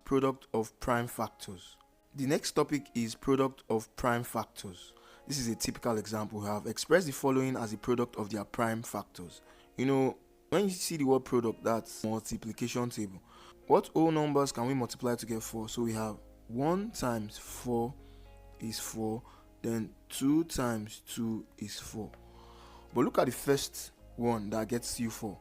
product of prime factors. The next topic is product of prime factors. This is a typical example. We have expressed the following as a product of their prime factors. When you see the word product, that's multiplication table. What whole numbers can we multiply to get 4? So we have 1 times 4 is 4, then 2 times 2 is 4. But look at the first one that gets you 4.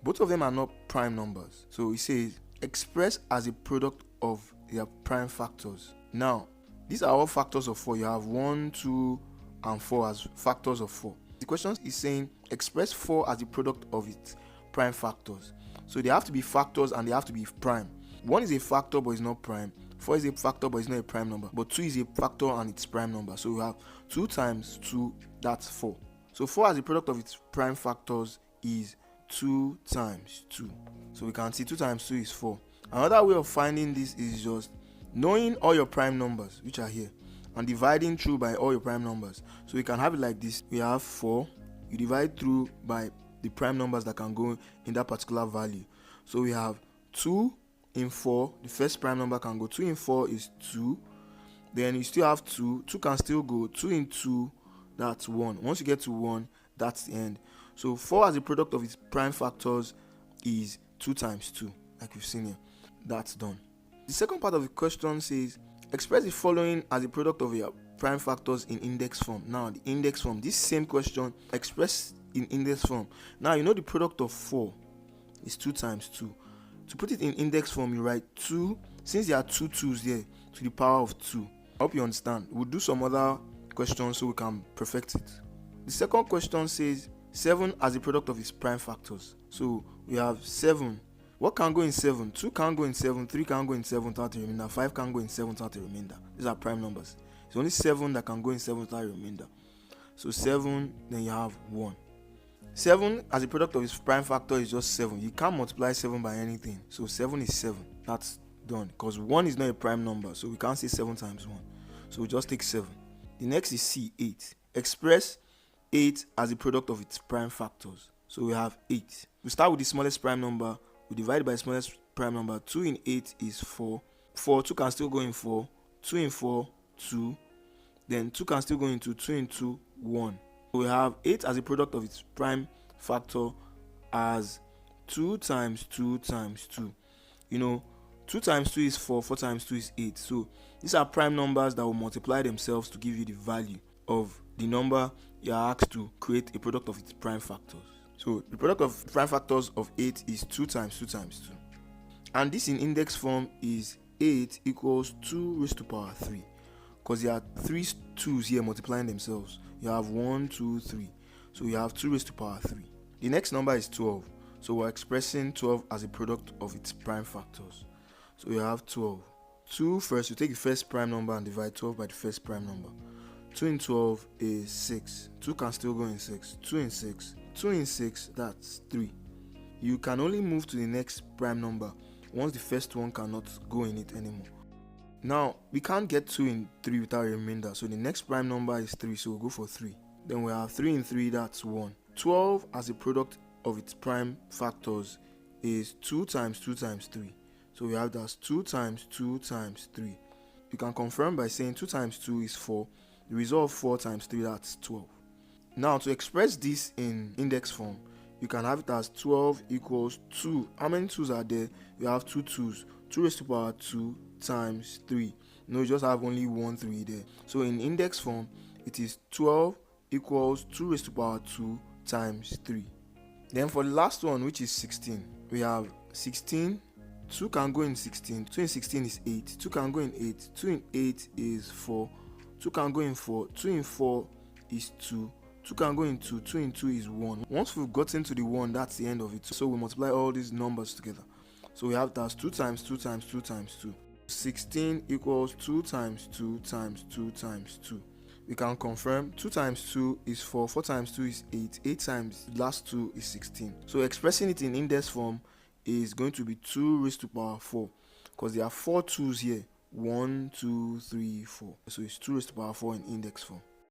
Both of them are not prime numbers. So it says express as a product of their prime factors. Now, these are all factors of 4. You have 1, 2, and 4 as factors of 4. The question is saying express 4 as a product of its prime factors. So they have to be factors and they have to be prime. 1 is a factor but it's not prime. 4 is a factor but it's not a prime number. But 2 is a factor and it's prime number. So we have 2 times 2, that's 4. So 4 as a product of its prime factors is 2 times 2. So we can see 2 times 2 is 4. Another way of finding this is just knowing all your prime numbers, which are here, and dividing through by all your prime numbers. So we can have it like this. We have 4. You divide through by the prime numbers that can go in that particular value. So we have 2 in 4. The first prime number can go. 2 in 4 is 2. Then you still have 2. 2 can still go. 2 in 2, that's 1. Once you get to 1, that's the end. So 4 as a product of its prime factors is 2 times 2, like we've seen here. That's done. The second part of the question says express the following as a product of your prime factors in index form. Now the index form, this same question expressed in index form. Now the product of 4 is 2 times 2. To put it in index form, you write 2, since there are 2 2's here, to the power of 2. I hope you understand. We'll do some other questions so we can perfect it. The second question says 7 as a product of its prime factors. So we have 7. What can go in 7? 2 can go in 7, 3 can go in 7 without a remainder, 5 can go in 7 without a remainder. These are prime numbers. It's only 7 that can go in 7 without a remainder. So 7, then you have 1. 7 as a product of its prime factor is just 7. You can't multiply 7 by anything. So 7 is 7. That's done. Because 1 is not a prime number. So we can't say 7 times 1. So we just take 7. The next is C, 8. Express 8 as a product of its prime factors. So we have 8. We start with the smallest prime number. We divide by the smallest prime number. 2 in 8 is 4. 2 can still go in 4. 2 in 4, 2. Then 2 can still go into 2 in 2, 1. So we have 8 as a product of its prime factor as 2 times 2 times 2. 2 times 2 is 4. 4 times 2 is 8. So these are prime numbers that will multiply themselves to give you the value of the number you are asked to create a product of its prime factors. So the product of prime factors of 8 is 2 times 2 times 2. And this in index form is 8 equals 2 raised to power 3. Because there are 3 2's here multiplying themselves. You have 1, 2, 3. So you have 2 raised to power 3. The next number is 12. So we're expressing 12 as a product of its prime factors. So you have 12. 2 first, you take the first prime number and divide 12 by the first prime number. 2 in 12 is 6. 2 can still go in 6. 2 in 6. 2 in 6, that's 3. You can only move to the next prime number once the first one cannot go in it anymore. Now, we can't get 2 in 3 without a remainder, so the next prime number is 3, so we'll go for 3. Then we have 3 in 3, that's 1. 12 as a product of its prime factors is 2 times 2 times 3. So we have that's 2 times 2 times 3. You can confirm by saying 2 times 2 is 4. The result of 4 times 3, that's 12. Now, to express this in index form, you can have it as 12 equals 2. How many 2's are there? You have 2 2's. 2 raised to power 2 times 3. You just have only 1 3 there. So in index form, it is 12 equals 2 raised to power 2 times 3. Then for the last one, which is 16, we have 16. 2 can go in 16. 2 in 16 is 8. 2 can go in 8. 2 in 8 is 4. 2 can go in 4. 2 in 4 is 2. 2 can go in 2. 2 in 2 is 1. Once we've gotten to the 1, that's the end of it. So we multiply all these numbers together. So we have that's 2 times 2 times 2 times 2. 16 equals 2 times 2 times 2 times 2. We can confirm 2 times 2 is 4. 4 times 2 is 8. 8 times the last 2 is 16. So expressing it in index form is going to be 2 raised to power 4. Because there are 4 2's here. 1, 2, 3, 4. So it's 2 raised to power 4 in index form.